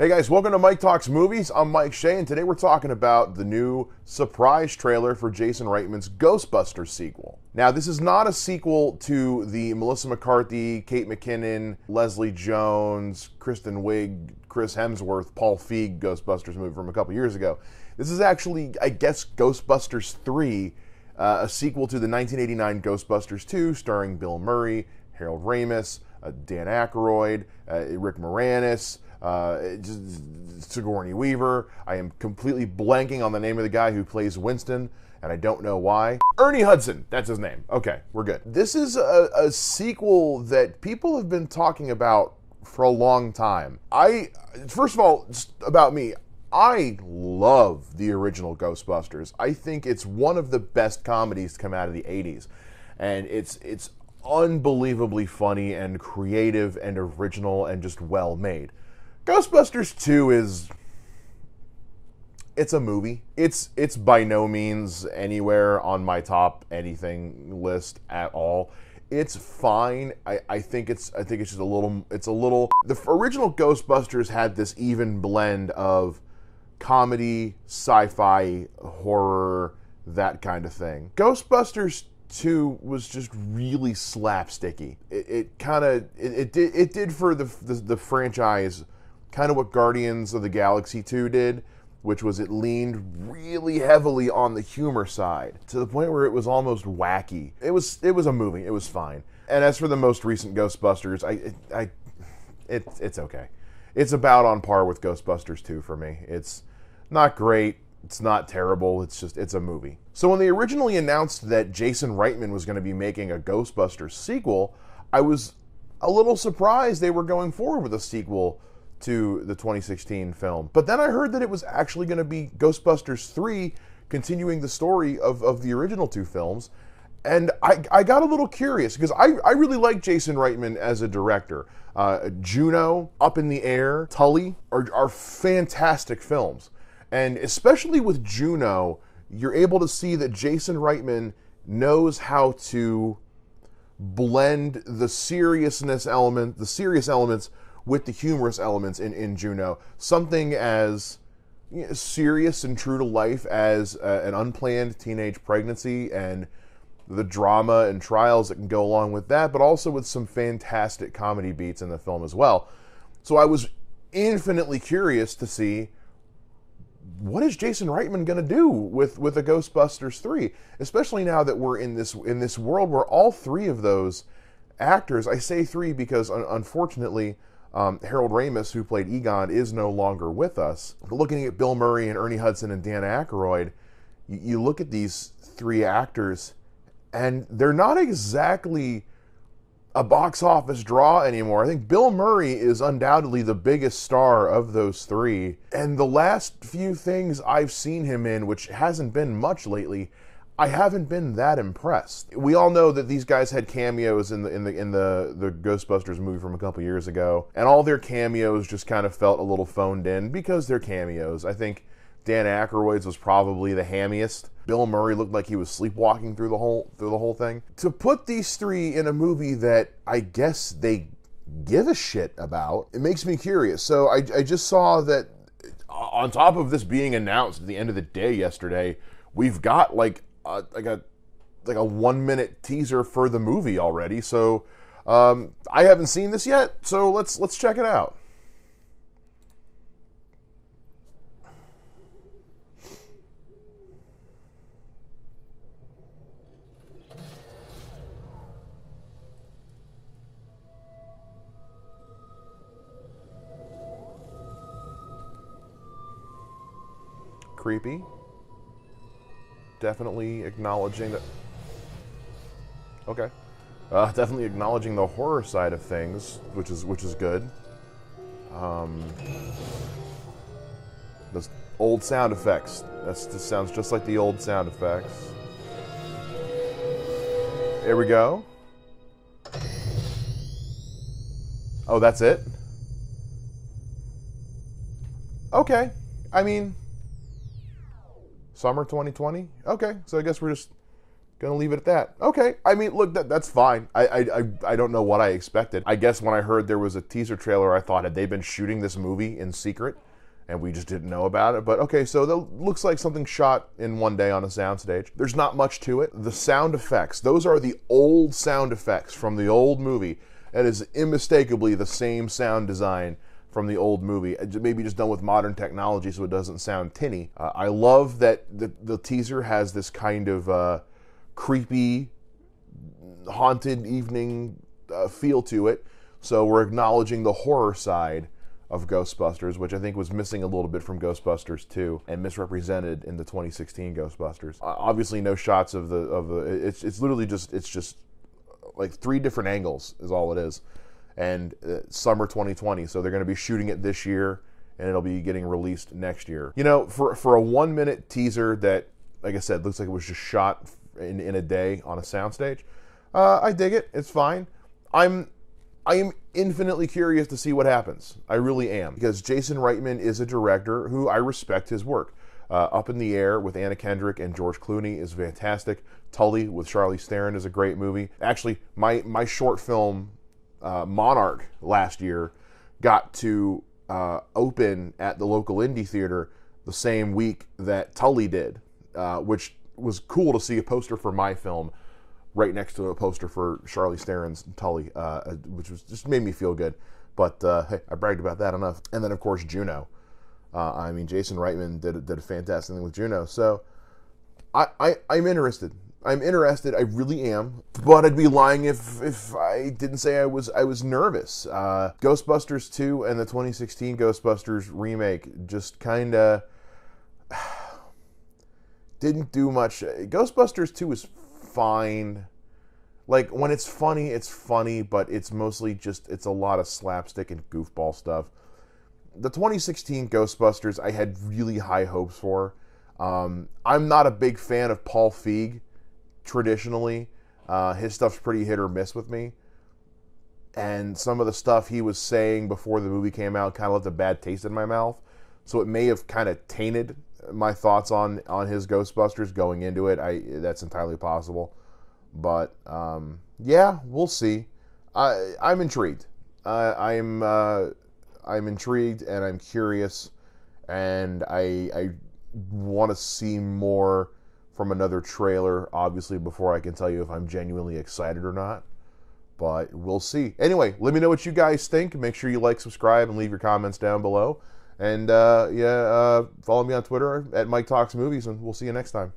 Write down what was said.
Hey guys, welcome to Mike Talks Movies. I'm Mike Shea, and today we're talking about the new surprise trailer for Jason Reitman's Ghostbusters sequel. Now, this is not a sequel to the Melissa McCarthy, Kate McKinnon, Leslie Jones, Kristen Wiig, Chris Hemsworth, Paul Feig Ghostbusters movie from a couple years ago. This is actually, I guess, Ghostbusters 3, a sequel to the 1989 Ghostbusters 2, starring Bill Murray, Harold Ramis, Dan Aykroyd, Rick Moranis, Sigourney Weaver. I am completely blanking on the name of the guy who plays Winston, and I don't know why. Ernie Hudson, that's his name. Okay, we're good. This is a sequel that people have been talking about for a long time. First of all, just about me, I love the original Ghostbusters. I think it's one of the best comedies to come out of the 80s, and it's unbelievably funny and creative and original and just well made. Ghostbusters 2 it's a movie. It's by no means anywhere on my top anything list at all. It's fine. I think it's just a little. The original Ghostbusters had this even blend of comedy, sci-fi, horror, that kind of thing. Ghostbusters 2 was just really slapsticky. It did for the franchise kind of what Guardians of the Galaxy 2 did, which was it leaned really heavily on the humor side to the point where it was almost wacky. It was a movie. It was fine. And as for the most recent Ghostbusters, it's okay. It's about on par with Ghostbusters 2 for me. It's not great. It's not terrible. It's a movie. So when they originally announced that Jason Reitman was going to be making a Ghostbusters sequel, I was a little surprised they were going forward with a sequel to the 2016 film. But then I heard that it was actually going to be Ghostbusters 3, continuing the story of the original two films. And I got a little curious, because I really like Jason Reitman as a director. Juno, Up in the Air, Tully are fantastic films. And especially with Juno, you're able to see that Jason Reitman knows how to blend the serious elements with the humorous elements in Juno. Something as serious and true to life as an unplanned teenage pregnancy and the drama and trials that can go along with that, but also with some fantastic comedy beats in the film as well. So I was infinitely curious to see, what is Jason Reitman going to do with a Ghostbusters 3? Especially now that we're in this world where all three of those actors, I say three because unfortunately Harold Ramis, who played Egon, is no longer with us. But looking at Bill Murray and Ernie Hudson and Dan Aykroyd, you look at these three actors, and they're not exactly a box office draw anymore. I think Bill Murray is undoubtedly the biggest star of those three. And the last few things I've seen him in, which hasn't been much lately, I haven't been that impressed. We all know that these guys had cameos in the Ghostbusters movie from a couple years ago, and all their cameos just kind of felt a little phoned in because they're cameos. I think Dan Aykroyd's was probably the hammiest. Bill Murray looked like he was sleepwalking through the whole thing. To put these three in a movie that I guess they give a shit about, it makes me curious. So I just saw that on top of this being announced at the end of the day yesterday, we've got like a 1 minute teaser for the movie already. So I haven't seen this yet, so let's check it out. Creepy. Definitely acknowledging that. Okay. Definitely acknowledging the horror side of things, which is good. Those old sound effects. This sounds just like the old sound effects. There we go. Oh, that's it? Okay. I mean, summer 2020? Okay, so I guess we're just Gonna leave it at that. Okay. I mean, look, that's fine. I don't know what I expected. I guess when I heard there was a teaser trailer, I thought, had they been shooting this movie in secret and we just didn't know about it? But okay, so that looks like something shot in one day on a soundstage. There's not much to it. The sound effects, those are the old sound effects from the old movie. It is unmistakably the same sound design from the old movie, maybe just done with modern technology so it doesn't sound tinny. I love that the teaser has this kind of creepy, haunted evening feel to it. So we're acknowledging the horror side of Ghostbusters, which I think was missing a little bit from Ghostbusters 2 and misrepresented in the 2016 Ghostbusters. Obviously, no shots of the. It's literally just like 3 different angles is all it is, and summer 2020. So they're going to be shooting it this year, and it'll be getting released next year. You know, for a 1-minute teaser that, like I said, looks like it was just shot in a day on a soundstage, I dig it. It's fine. I am infinitely curious to see what happens. I really am, because Jason Reitman is a director who I respect his work. Up in the Air with Anna Kendrick and George Clooney is fantastic. Tully with Charlize Theron is a great movie. Actually, my short film Monarch last year got to open at the local indie theater the same week that Tully did, which was cool to see a poster for my film right next to a poster for Charlize Theron's Tully, which was just made me feel good. But hey, I bragged about that enough. And then of course Juno. I mean, Jason Reitman did a fantastic thing with Juno. So I'm interested. I'm interested. I really am. But I'd be lying if I didn't say I was nervous. Ghostbusters 2 and the 2016 Ghostbusters remake just kind of didn't do much. Ghostbusters 2 is fine. Like, when it's funny, but it's mostly just, it's a lot of slapstick and goofball stuff. The 2016 Ghostbusters, I had really high hopes for. I'm not a big fan of Paul Feig, traditionally. His stuff's pretty hit or miss with me. And some of the stuff he was saying before the movie came out kind of left a bad taste in my mouth. So it may have kind of tainted my thoughts on his Ghostbusters going into it. That's entirely possible. But, yeah, we'll see. I'm intrigued. I'm intrigued and I'm curious, and I want to see more from another trailer, obviously, before I can tell you if I'm genuinely excited or not. But we'll see. Anyway, let me know what you guys think. Make sure you like, subscribe, and leave your comments down below. And follow me on Twitter at Mike Talks Movies, and we'll see you next time.